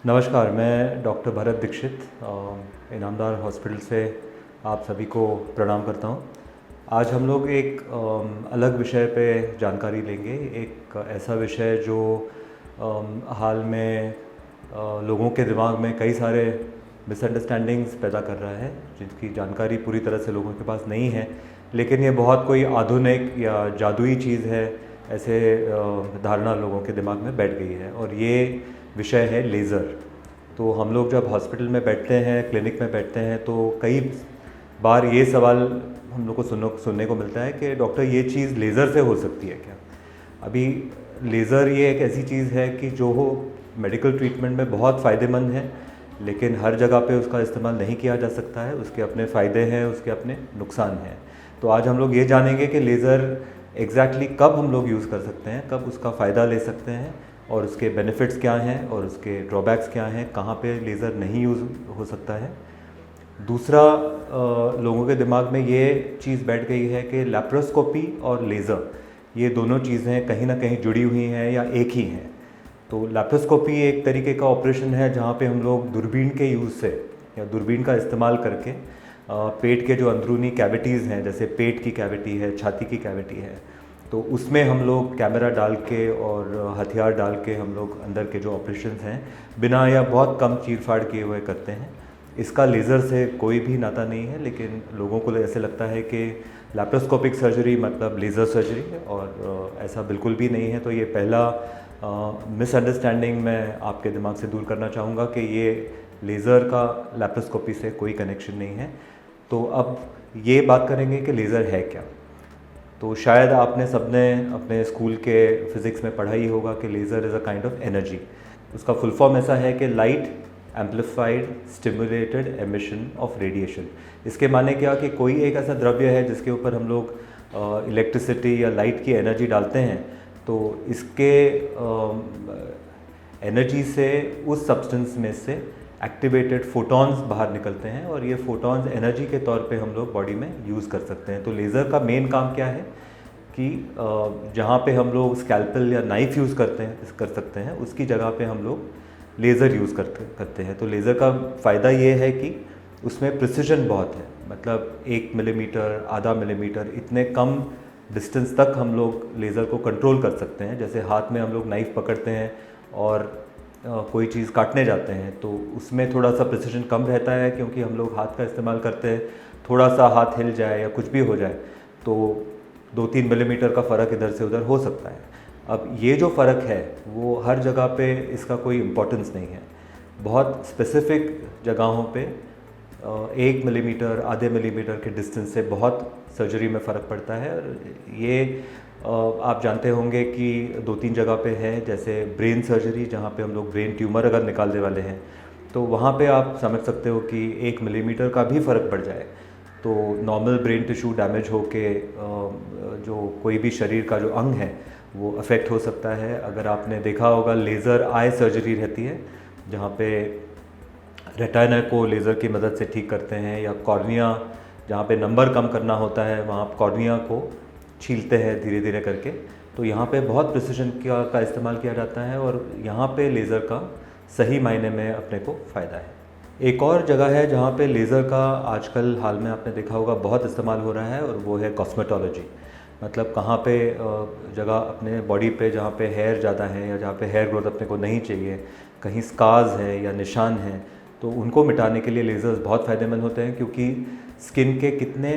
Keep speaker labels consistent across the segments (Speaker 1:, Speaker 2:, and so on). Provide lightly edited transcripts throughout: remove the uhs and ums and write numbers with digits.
Speaker 1: नमस्कार, मैं doctor Bharat Dixit Inamdar hospital से आप सभी को प्रणाम करता हूँ। आज हम लोग एक अलग विषय पे जानकारी लेंगे। एक ऐसा विषय जो हाल में लोगों के दिमाग में कई सारे मिसअंडरस्टैंडिंग्स पैदा कर रहा है, जिनकी जानकारी पूरी तरह से लोगों के पास नहीं है, लेकिन ये बहुत कोई आधुनिक या जादुई चीज़ है, ऐसे धारणा लोगों के दिमाग में बैठ गई है। और ये विषय है लेज़र। तो हम लोग जब हॉस्पिटल में बैठते हैं, क्लिनिक में बैठते हैं, तो कई बार ये सवाल हम लोग को सुनने को मिलता है कि डॉक्टर ये चीज़ लेज़र से हो सकती है क्या? अभी लेज़र ये एक ऐसी चीज़ है कि जो हो मेडिकल ट्रीटमेंट में बहुत फ़ायदेमंद है, लेकिन हर जगह पे उसका इस्तेमाल नहीं किया जा सकता है। उसके अपने फ़ायदे हैं, उसके अपने नुकसान हैं। तो आज हम लोग ये जानेंगे कि लेज़र एग्जैक्टली कब हम लोग यूज़ कर सकते हैं, कब उसका फ़ायदा ले सकते हैं, और उसके बेनिफिट्स क्या हैं और उसके ड्रॉबैक्स क्या हैं, कहाँ पे लेज़र नहीं यूज़ हो सकता है। दूसरा, लोगों के दिमाग में ये चीज़ बैठ गई है कि लैप्रोस्कोपी और लेज़र ये दोनों चीज़ें कहीं ना कहीं जुड़ी हुई हैं या एक ही हैं। तो लैप्रोस्कोपी एक तरीके का ऑपरेशन है जहाँ पे हम लोग दूरबीन के यूज़ से या दूरबीन का इस्तेमाल करके पेट के जो अंदरूनी कैविटीज़ हैं, जैसे पेट की कैविटी है, छाती की कैविटी है, तो उसमें हम लोग कैमरा डाल के और हथियार डाल के हम लोग अंदर के जो ऑपरेशंस हैं बिना या बहुत कम चीर-फाड़ किए हुए करते हैं। इसका लेज़र से कोई भी नाता नहीं है, लेकिन लोगों को ऐसे लगता है कि लैप्रोस्कोपिक सर्जरी मतलब लेज़र सर्जरी है, और ऐसा बिल्कुल भी नहीं है। तो ये पहला मिसअंडरस्टैंडिंग मैं आपके दिमाग से दूर करना चाहूँगा कि ये लेज़र का लैप्रोस्कोपी से कोई कनेक्शन नहीं है। तो अब ये बात करेंगे कि लेज़र है क्या। तो शायद आपने सबने अपने स्कूल के फिज़िक्स में पढ़ा ही होगा कि laser is a kind of energy. उसका फुल फॉर्म ऐसा है कि light amplified stimulated emission of radiation. इसके माने क्या कि कोई एक ऐसा द्रव्य है जिसके ऊपर हम लोग इलेक्ट्रिसिटी या लाइट की एनर्जी डालते हैं, तो इसके एनर्जी से उस सब्सटेंस में से एक्टिवेटेड फोटॉन्स बाहर निकलते हैं, और ये फोटॉन्स एनर्जी के तौर पे हम लोग बॉडी में यूज़ कर सकते हैं। तो लेज़र का मेन काम क्या है कि जहाँ पे हम लोग स्कैल्पेल या नाइफ यूज़ कर सकते हैं, उसकी जगह पे हम लोग लेज़र यूज़ करते हैं। तो लेज़र का फ़ायदा ये है कि उसमें प्रिसिजन बहुत है, मतलब 1 मिलीमीटर, आधा मिलीमीटर, इतने कम डिस्टेंस तक हम लोग लेज़र को कंट्रोल कर सकते हैं। जैसे हाथ में हम लोग नाइफ़ पकड़ते हैं और कोई चीज़ काटने जाते हैं, तो उसमें थोड़ा सा प्रिसिजन कम रहता है, क्योंकि हम लोग हाथ का इस्तेमाल करते हैं। थोड़ा सा हाथ हिल जाए या कुछ भी हो जाए तो 2-3 मिलीमीटर का फ़र्क इधर से उधर हो सकता है। अब ये जो फ़र्क है वो हर जगह पे इसका कोई इम्पोर्टेंस नहीं है। बहुत स्पेसिफ़िक जगहों पे 1 मिलीमीटर, आधे मिलीमीटर के डिस्टेंस से बहुत सर्जरी में फ़र्क पड़ता है। और ये आप जानते होंगे कि 2-3 जगह पे है, जैसे ब्रेन सर्जरी, जहाँ पे हम लोग ब्रेन ट्यूमर अगर निकालने वाले हैं, तो वहाँ पे आप समझ सकते हो कि 1 मिलीमीटर का भी फ़र्क पड़ जाए तो नॉर्मल ब्रेन टिश्यू डैमेज होके जो कोई भी शरीर का जो अंग है वो अफेक्ट हो सकता है। अगर आपने देखा होगा, लेज़र आई सर्जरी रहती है, जहाँ पे रेटिना को लेज़र की मदद से ठीक करते हैं, या कॉर्निया, जहाँ पे नंबर कम करना होता है, वहाँ कॉर्निया को छीलते हैं धीरे धीरे करके। तो यहाँ पे बहुत प्रिसिजन का इस्तेमाल किया जाता है, और यहाँ पे लेज़र का सही मायने में अपने को फ़ायदा है। एक और जगह है जहाँ पे लेज़र का आजकल हाल में आपने देखा होगा बहुत इस्तेमाल हो रहा है, और वो है कॉस्मेटोलॉजी। मतलब कहाँ पे जगह अपने बॉडी पे जहाँ पे हेयर ज़्यादा है या जहाँ पे हेयर ग्रोथ अपने को नहीं चाहिए, कहीं स्कार्स हैं या निशान हैं, तो उनको मिटाने के लिए लेज़र्स बहुत फ़ायदेमंद होते हैं। क्योंकि स्किन के कितने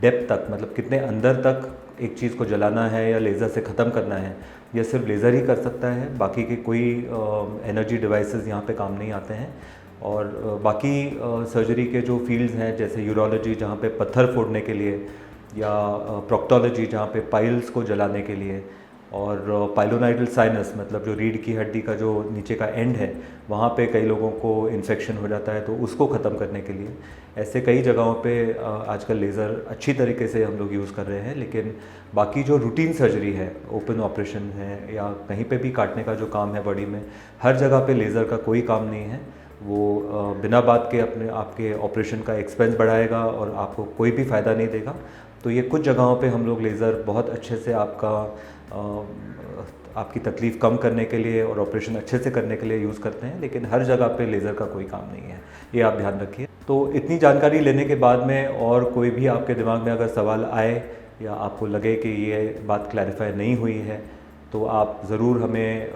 Speaker 1: डेप्थ तक, मतलब कितने अंदर तक एक चीज़ को जलाना है या लेज़र से ख़त्म करना है, यह सिर्फ लेज़र ही कर सकता है। बाकी के कोई एनर्जी डिवाइसेस यहाँ पे काम नहीं आते हैं। और बाकी सर्जरी के जो फील्ड्स हैं, जैसे यूरोलॉजी जहाँ पे पत्थर फोड़ने के लिए, या प्रोक्टोलॉजी जहाँ पे पाइल्स को जलाने के लिए, और पाइलोनाइडल साइनस मतलब जो रीढ़ की हड्डी का जो नीचे का एंड है, वहाँ पे कई लोगों को इन्फेक्शन हो जाता है, तो उसको ख़त्म करने के लिए ऐसे कई जगहों पे आजकल लेज़र अच्छी तरीके से हम लोग यूज़ कर रहे हैं। लेकिन बाकी जो रूटीन सर्जरी है, ओपन ऑपरेशन है, या कहीं पे भी काटने का जो काम है बॉडी में, हर जगह पे लेज़र का कोई काम नहीं है। वो बिना बात के अपने आपके ऑपरेशन का एक्सपेंस बढ़ाएगा और आपको कोई भी फ़ायदा नहीं देगा। तो ये कुछ जगहों पे हम लोग लेज़र बहुत अच्छे से आपका आपकी तकलीफ़ कम करने के लिए और ऑपरेशन अच्छे से करने के लिए यूज़ करते हैं, लेकिन हर जगह पे लेज़र का कोई काम नहीं है, ये आप ध्यान रखिए। तो इतनी जानकारी लेने के बाद में और कोई भी आपके दिमाग में अगर सवाल आए या आपको लगे कि ये बात क्लैरिफाई नहीं हुई है, तो आप ज़रूर हमें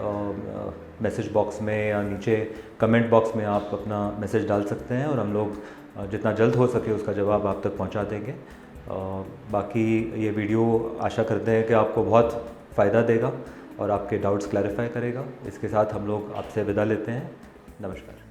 Speaker 1: मैसेज बॉक्स में या नीचे कमेंट बॉक्स में आप अपना मैसेज डाल सकते हैं और हम लोग जितना जल्द हो सके उसका जवाब आप तक पहुंचा देंगे। बाकी ये वीडियो आशा करते हैं कि आपको बहुत फ़ायदा देगा और आपके डाउट्स क्लैरिफाई करेगा। इसके साथ हम लोग आपसे विदा लेते हैं। नमस्कार।